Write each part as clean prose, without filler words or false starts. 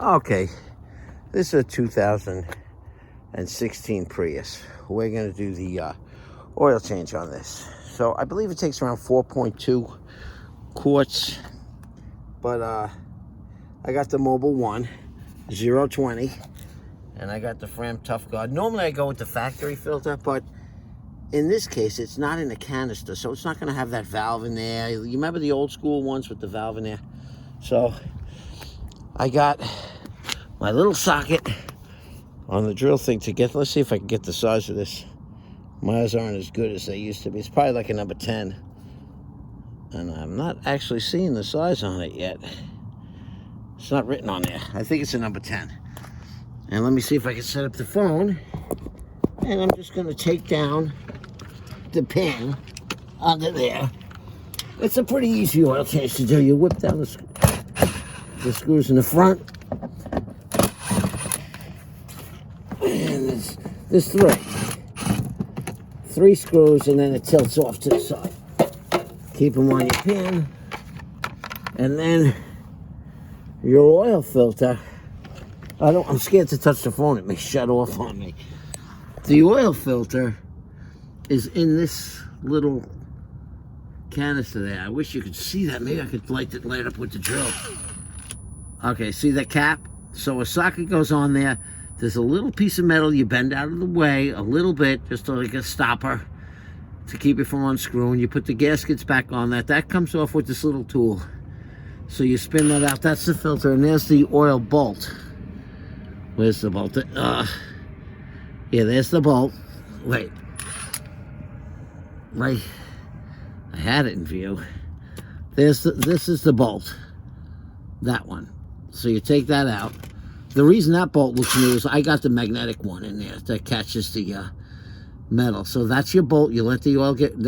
Okay, this is a 2016 Prius. We're going to do the oil change on this. So I believe it takes around 4.2 quarts, but I got the Mobile 1, 020, and I got the Fram Tough Guard. Normally I go with the factory filter, but in this case it's not in a canister, so it's not going to have that valve in there. You remember the old school ones with the valve in there? So I got my little socket on the drill thing to get. Let's see if I can get the size of this. My eyes aren't as good as they used to be. It's probably like a number 10. And I'm not actually seeing the size on it yet. It's not written on there. I think it's a number 10. And let me see if I can set up the phone. And I'm just going to take down the pin under there. It's a pretty easy oil change to do. You whip down the screws in the front. And there's three screws, and then it tilts off to the side. Keep them on your pin, and then your oil filter. I'm scared to touch the phone. It may shut off on me. The oil filter is in this little canister there. I wish you could see that. Maybe I could light it up with the drill. Okay, see the cap? So a socket goes on there. There's a little piece of metal you bend out of the way a little bit, just like a stopper to keep it from unscrewing. You put the gaskets back on that. That comes off with this little tool. So you spin that out. That's the filter, and there's the oil bolt. Where's the bolt? Yeah, there's the bolt. Wait. Right. I had it in view. This is the bolt. That one. So you take that out. The reason that bolt looks new is I got the magnetic one in there that catches the metal. So that's your bolt. You let the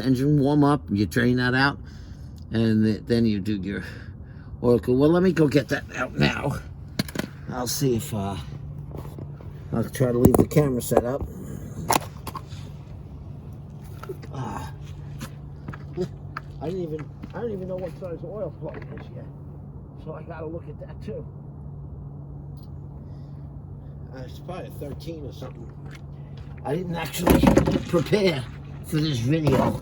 engine warm up. You drain that out, and then you do your oil cool. Well, let me go get that out now. I'll see if I'll try to leave the camera set up. I don't even know what size oil plug is yet, so I got to look at that too. It's probably a 13 or something. I didn't actually prepare for this video,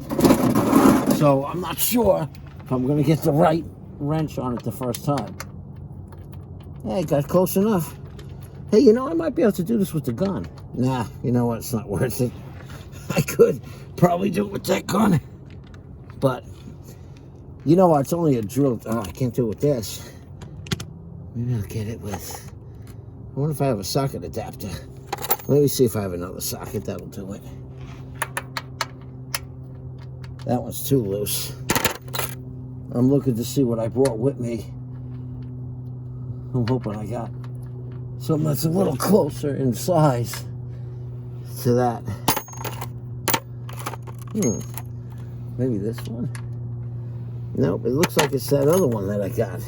so I'm not sure if I'm going to get the right wrench on it the first time. Yeah, it got close enough. Hey, I might be able to do this with the gun. Nah, you know what? It's not worth it. I could probably do it with that gun, but you know what? It's only a drill. Oh, I can't do it with this. Maybe I'll get it with... I wonder if I have a socket adapter. Let me see if I have another socket that'll do it. That one's too loose. I'm looking to see what I brought with me. I'm hoping I got something that's a little closer in size to that. Maybe this one? Nope, it looks like it's that other one that I got.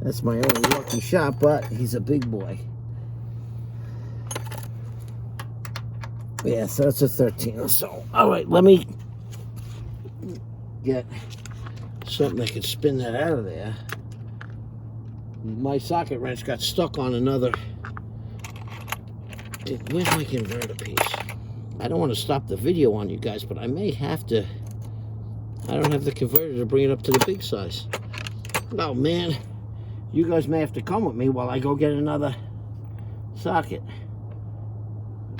That's my only lucky shot, but he's a big boy. Yeah, so it's a 13 or so. All right, let me get something that can spin that out of there. My socket wrench got stuck on another. Where's my converter piece? I don't want to stop the video on you guys, but I may have to. I don't have the converter to bring it up to the big size. Oh, man. You guys may have to come with me while I go get another socket.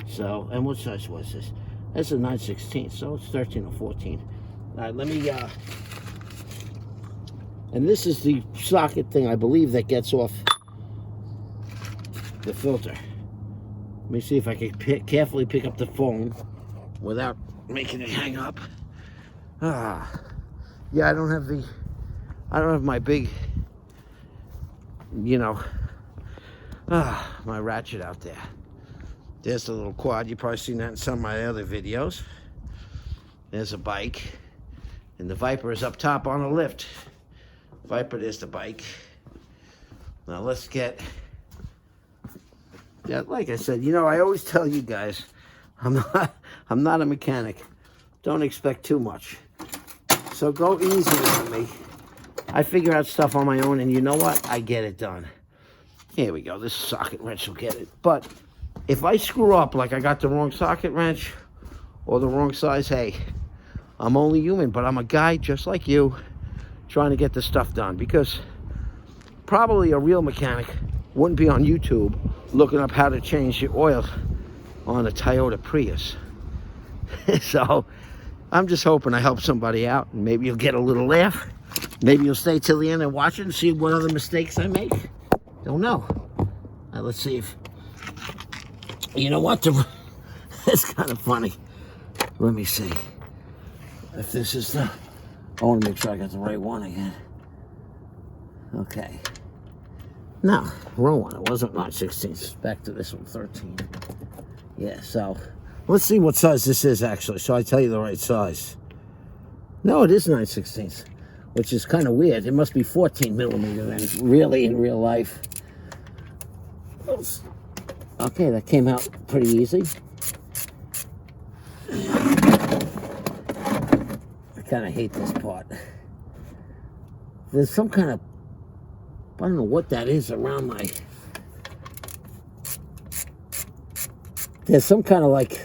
So, and what size was this? That's a 9/16, so it's 13 or 14. All right, let me, and this is the socket thing, I believe, that gets off the filter. Let me see if I can carefully pick up the phone without making it hang up. Yeah, I don't have my big, my ratchet out there. There's the little quad. You've probably seen that in some of my other videos. There's a bike. And the Viper is up top on a lift. Viper, there's the bike. Now let's get... Yeah, like I said, I always tell you guys, I'm not a mechanic. Don't expect too much. So go easy on me. I figure out stuff on my own, and you know what? I get it done. Here we go. This socket wrench will get it. But if I screw up, like I got the wrong socket wrench or the wrong size, hey, I'm only human, but I'm a guy just like you trying to get this stuff done, because probably a real mechanic wouldn't be on YouTube looking up how to change the oil on a Toyota Prius. So I'm just hoping I help somebody out, and maybe you'll get a little laugh. Maybe you'll stay till the end and watch it and see what other mistakes I make. Don't know. Let's see if, you know what, it's kind of funny. Let me see if this is the, I want to make sure I got the right one again. Okay. No, wrong one. It wasn't 9/16. Back to this one, 13. Yeah, so let's see what size this is actually, so I tell you the right size. No, it is 9/16, which is kind of weird. It must be 14 millimeter then, really, in real life. Okay, that came out pretty easy. I kind of hate this part. There's some kind of, I don't know what that is around my, there's some kind of like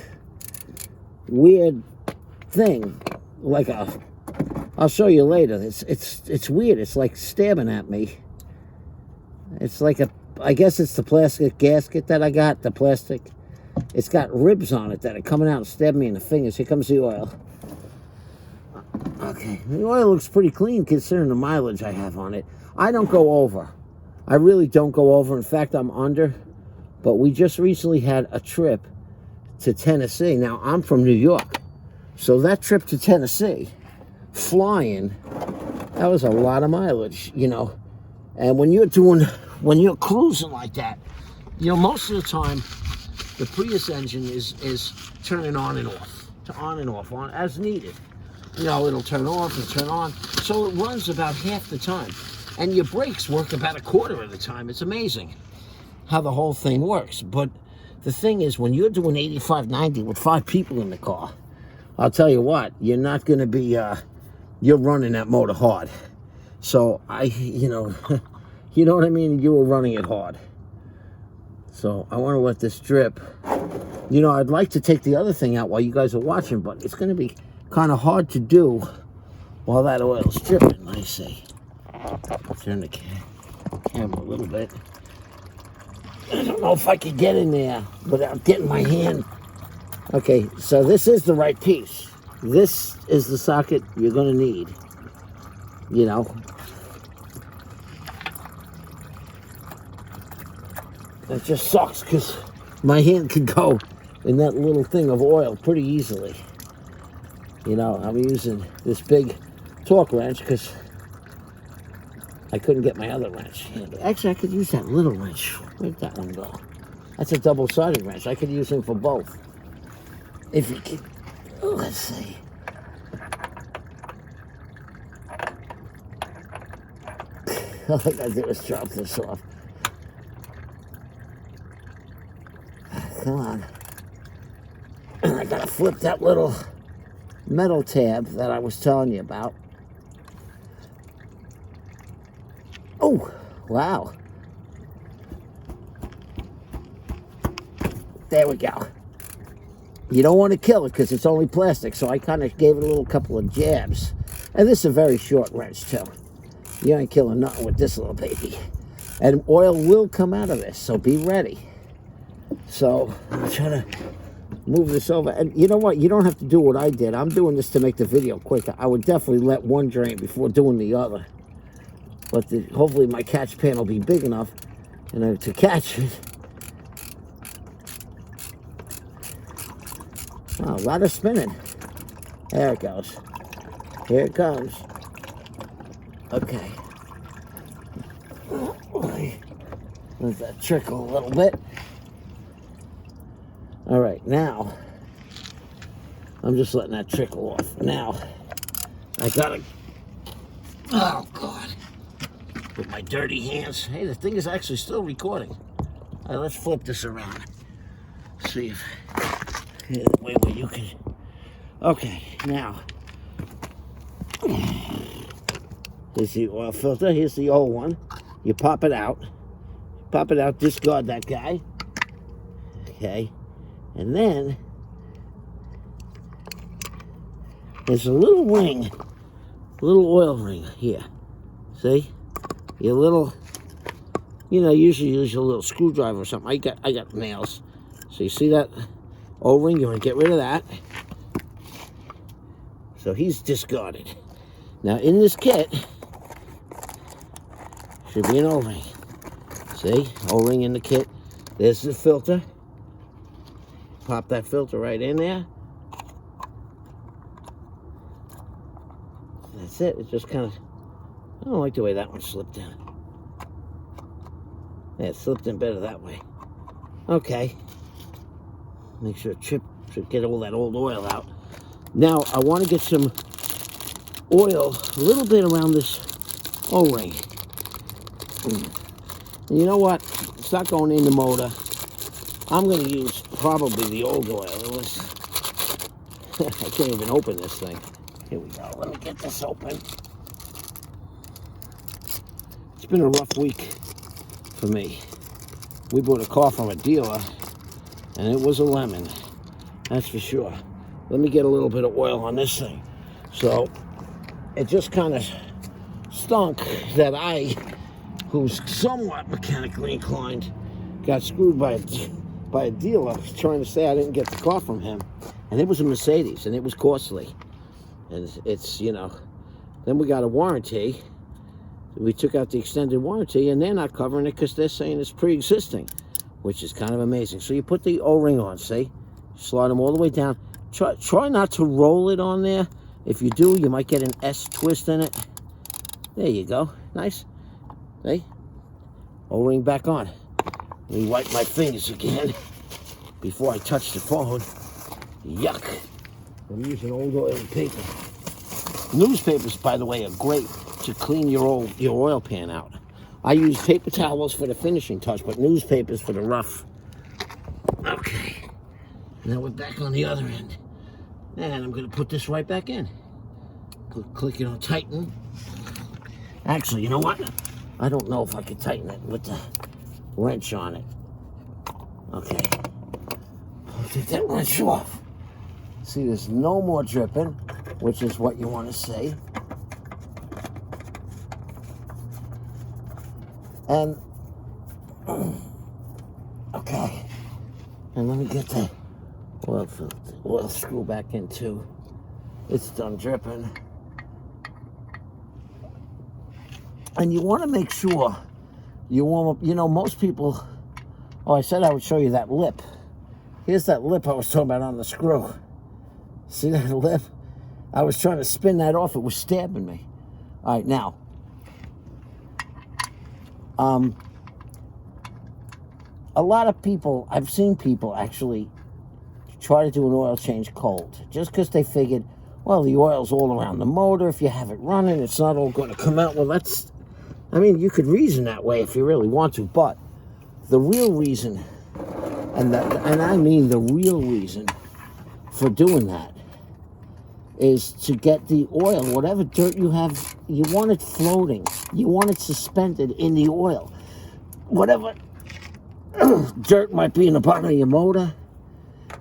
weird thing, like a, I'll show you later. It's weird. It's like stabbing at me. It's like a, I guess it's the plastic gasket that I got, the plastic. It's got ribs on it that are coming out and stabbing me in the fingers. Here comes the oil. Okay, the oil looks pretty clean considering the mileage I have on it. I don't go over. I really don't go over. In fact, I'm under. But we just recently had a trip to Tennessee. Now, I'm from New York. So that trip to Tennessee, flying, that was a lot of mileage, you know. And when you're cruising like that, you know, most of the time, the Prius engine is turning on and off, on as needed. You know, it'll turn off and turn on. So it runs about half the time. And your brakes work about a quarter of the time. It's amazing how the whole thing works. But the thing is, when you're doing 85, 90 with 5 people in the car, I'll tell you what, you're not going to be, you're running that motor hard. So you know, you know what I mean? You were running it hard. So I want to let this drip. You know, I'd like to take the other thing out while you guys are watching, but it's going to be kind of hard to do while that oil's dripping, I see. Turn the camera a little bit. I don't know if I could get in there without getting my hand. Okay, so this is the right piece. This is the socket you're going to need. You know. It just sucks because my hand could go in that little thing of oil pretty easily. You know, I'm using this big torque wrench because I couldn't get my other wrench. Actually, I could use that little wrench. Where'd that one go? That's a double-sided wrench. I could use him for both. If you could, oh, let's see. All I gotta do is drop this off. Come on. I gotta flip that little metal tab that I was telling you about. Oh, wow. There we go. You don't want to kill it because it's only plastic, so I kind of gave it a little couple of jabs. And this is a very short wrench, too. You ain't killing nothing with this little baby. And oil will come out of this, so be ready. So, I'm trying to move this over. And you know what? You don't have to do what I did. I'm doing this to make the video quicker. I would definitely let one drain before doing the other. But hopefully my catch pan will be big enough to catch it. Oh, a lot of spinning. There it goes. Here it comes. Okay. Let that trickle a little bit. All right, now I'm just letting that trickle off. Now I gotta, oh God, with my dirty hands. Hey, the thing is actually still recording. All right, let's flip this around. See if, yeah, wait, where you can. Okay, now here's the oil filter. Here's the old one. You pop it out. pop it out, discard that guy. Okay, and then there's a little ring, a little oil ring here. See, your little, you know, usually use your little screwdriver or something. I got nails. So you see that O-ring? You want to get rid of that. So he's discarded. Now in this kit should be an O-ring. See, O-ring in the kit. There's the filter. Pop that filter right in there. That's it. It just kind of, I don't like the way that one slipped in. Yeah, it slipped in better that way. Okay. Make sure Chip should get all that old oil out. Now, I want to get some oil, a little bit around this O-ring. And you know what? It's not going in the motor. I'm going to use probably the old oil. It was, I can't even open this thing. Here we go. Let me get this open. It's been a rough week for me. We bought a car from a dealer, and it was a lemon. That's for sure. Let me get a little bit of oil on this thing. So, it just kind of stunk that I, who's somewhat mechanically inclined, got screwed by a dealer trying to say I didn't get the car from him. And it was a Mercedes, and it was costly. And it's, you know, then we got a warranty. We took out the extended warranty, and they're not covering it because they're saying it's pre-existing, which is kind of amazing. So you put the O-ring on, see? Slide them all the way down. Try not to roll it on there. If you do, you might get an S twist in it. There you go. Nice. See? O-ring back on. Let me wipe my fingers again before I touch the phone. Yuck. I'm using old oil paper. Newspapers, by the way, are great to clean your oil pan out. I use paper towels for the finishing touch, but newspapers for the rough. Okay. Now we're back on the other end. And I'm going to put this right back in. Click it on tighten. Actually, you know what? I don't know if I can tighten it with the wrench on it. Okay. I'll take that wrench off. See, there's no more dripping, which is what you want to see. And, okay. And let me get the oil screw back in too. It's done dripping. And you want to make sure you want, you know, most people, oh, I said I would show you that lip. Here's that lip I was talking about on the screw. See that lip? I was trying to spin that off. It was stabbing me. All right, now. A lot of people, I've seen people actually try to do an oil change cold. Just because they figured, well, the oil's all around the motor. If you have it running, it's not all going to come out. Well, that's, I mean, you could reason that way if you really want to. But the real reason, and I mean the real reason for doing that, is to get the oil, whatever dirt you have, you want it floating. You want it suspended in the oil. Whatever dirt might be in the bottom of your motor,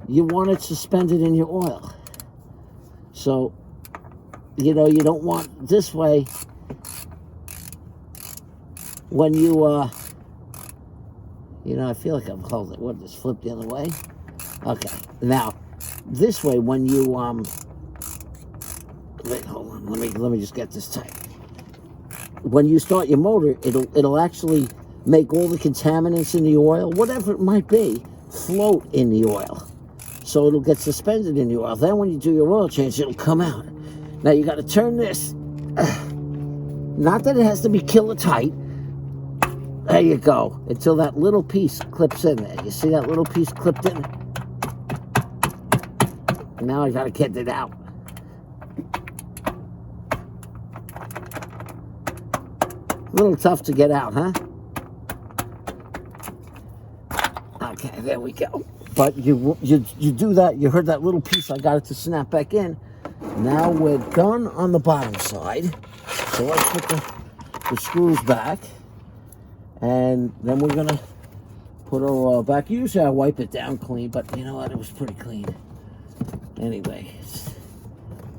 you want it suspended in your oil. So, you know, you don't want this way when you, you know, I feel like I'm holding it. What, just flip the other way? Okay. Now, this way when you, wait, hold on. Let me just get this tight. When you start your motor, it'll actually make all the contaminants in the oil, whatever it might be, float in the oil. So it'll get suspended in the oil. Then when you do your oil change, it'll come out. Now you got to turn this. Not that it has to be killer tight. There you go. Until that little piece clips in there. You see that little piece clipped in? Now I got to get it out. A little tough to get out, huh? Okay, there we go. But you do that. You heard that little piece. I got it to snap back in. Now we're done on the bottom side. So let's put the screws back. And then we're gonna put our oil back. Usually I wipe it down clean, but you know what? It was pretty clean. Anyway,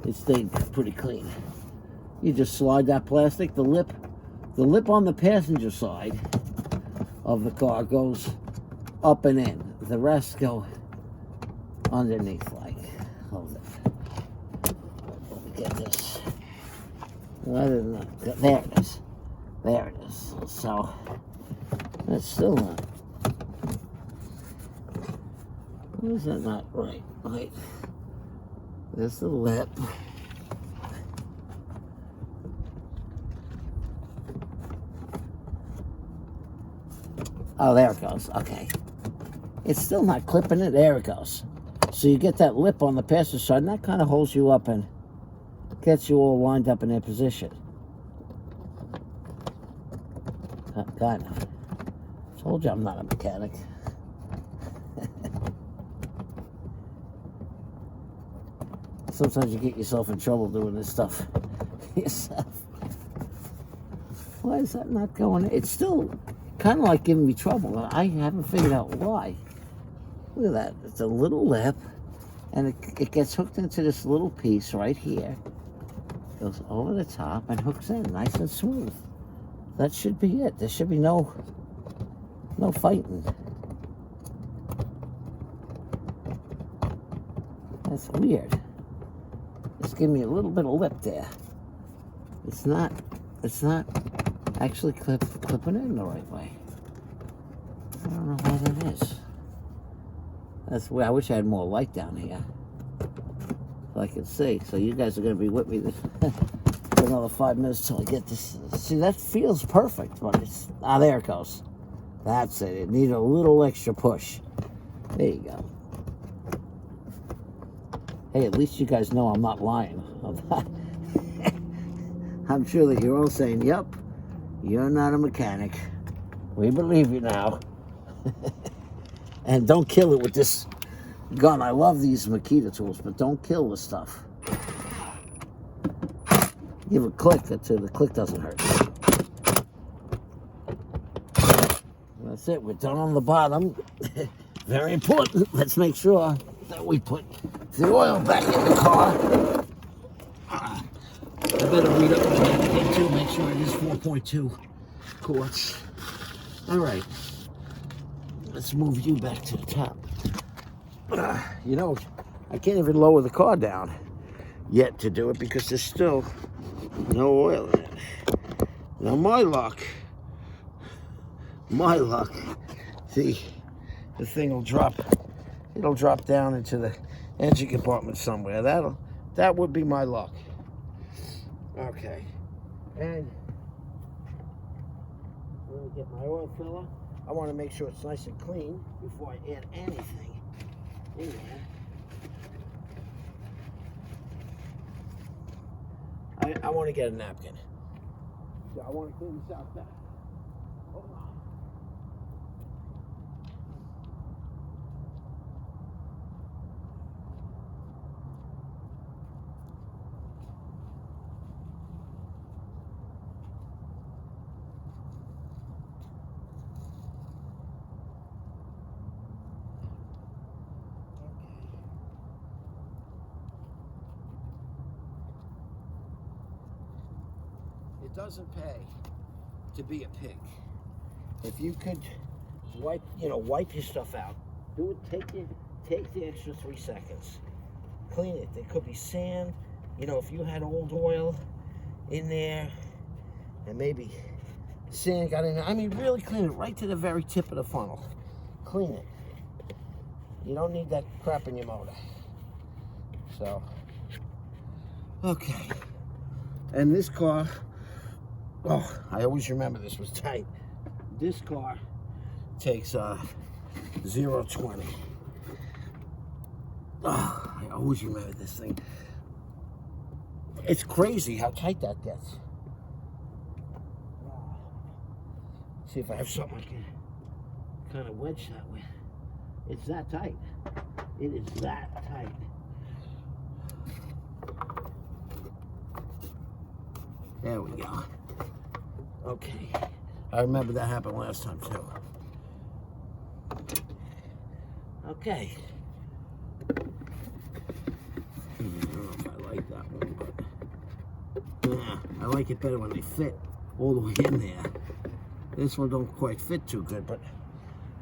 it stayed pretty clean. You just slide that plastic. The lip on the passenger side of the car goes up and in. The rest go underneath, like, hold it. Let me get this. There it is. There it is. So, that's still not. Why is that not right? Right. There's the lip. Oh, there it goes. Okay. It's still not clipping it. There it goes. So you get that lip on the passenger side, and that kind of holds you up and gets you all lined up in their position. Kind of. Told you I'm not a mechanic. Sometimes you get yourself in trouble doing this stuff yourself. Why is that not going? It's still kind of like giving me trouble. I haven't figured out why. Look at that. It's a little lip, and it gets hooked into this little piece right here. Goes over the top and hooks in nice and smooth. That should be it. There should be no fighting. That's weird. Just give me a little bit of lip there. It's not actually clipping in the right way. I don't know why that is. That's where I wish I had more light down here, so I can see. So you guys are going to be with me for another 5 minutes till I get this. See, that feels perfect, but it's there it goes. That's it. It needed a little extra push. There you go. Hey, at least you guys know I'm not lying. I'm sure that you're all saying, yep, you're not a mechanic. We believe you now. And don't kill it with this gun. I love these Makita tools, but don't kill the stuff. Give a click until the click doesn't hurt. That's it. We're done on the bottom. Very important. Let's make sure that we put the oil back in the car. I better read up on that again too. Make sure it is 4.2 quarts. All right. Let's move you back to the top. You know, I can't even lower the car down yet to do it because there's still no oil in it. Now my luck, see, the thing will drop, it'll drop down into the engine compartment somewhere. That would be my luck. Okay, and let me get my oil filler. I want to make sure it's nice and clean before I add anything in there. I want to get a napkin. So I want to clean this out back. Hold on. It doesn't pay to be a pig. If you could wipe your stuff out, do it. Take the extra 3 seconds. Clean it. There could be sand. If you had old oil in there, and maybe sand got in there. I mean, really clean it right to the very tip of the funnel. Clean it. You don't need that crap in your motor. So, okay. And this car. Oh, I always remember this was tight. This car takes 0-20. Oh, I always remember this thing. It's crazy how tight that gets. See if I have something I can kind of wedge that with. It's that tight. It is that tight. There we go. Okay, I remember that happened last time too. Okay. I don't know if I like that one, but yeah, I like it better when they fit all the way in there. This one don't quite fit too good, but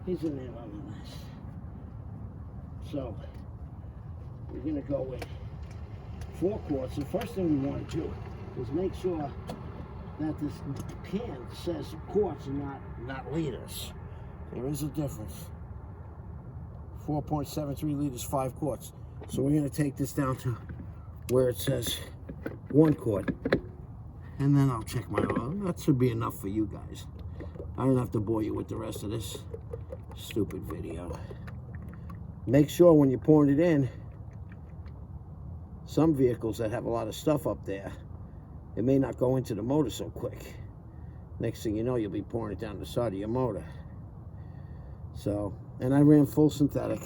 he's in there nonetheless. So we're gonna go with 4 quarts. The first thing we want to do is make sure that this can says quarts and not liters. There is a difference. 4.73 liters, 5 quarts. So we're gonna take this down to where it says 1 quart. And then I'll check my oil. That should be enough for you guys. I don't have to bore you with the rest of this stupid video. Make sure when you're pouring it in, some vehicles that have a lot of stuff up there, it may not go into the motor so quick. Next thing you know, you'll be pouring it down the side of your motor. So, and I ran full synthetic.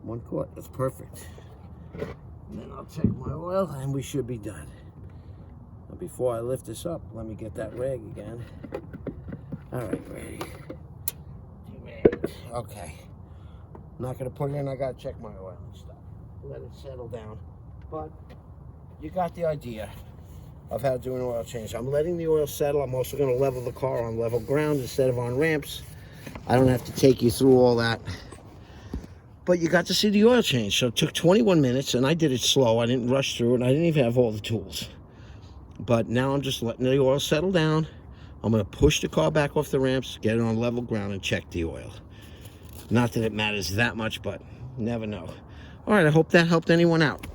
1 quart, that's perfect. And then I'll check my oil and we should be done. But before I lift this up, let me get that rag again. All right, ready. Okay. I'm not gonna put it in, I gotta check my oil and stuff. Let it settle down. But you got the idea of how to do an oil change. I'm letting the oil settle. I'm also gonna level the car on level ground instead of on ramps. I don't have to take you through all that. But you got to see the oil change. So it took 21 minutes and I did it slow. I didn't rush through it. I didn't even have all the tools. But now I'm just letting the oil settle down. I'm gonna push the car back off the ramps, get it on level ground and check the oil. Not that it matters that much, but never know. All right, I hope that helped anyone out.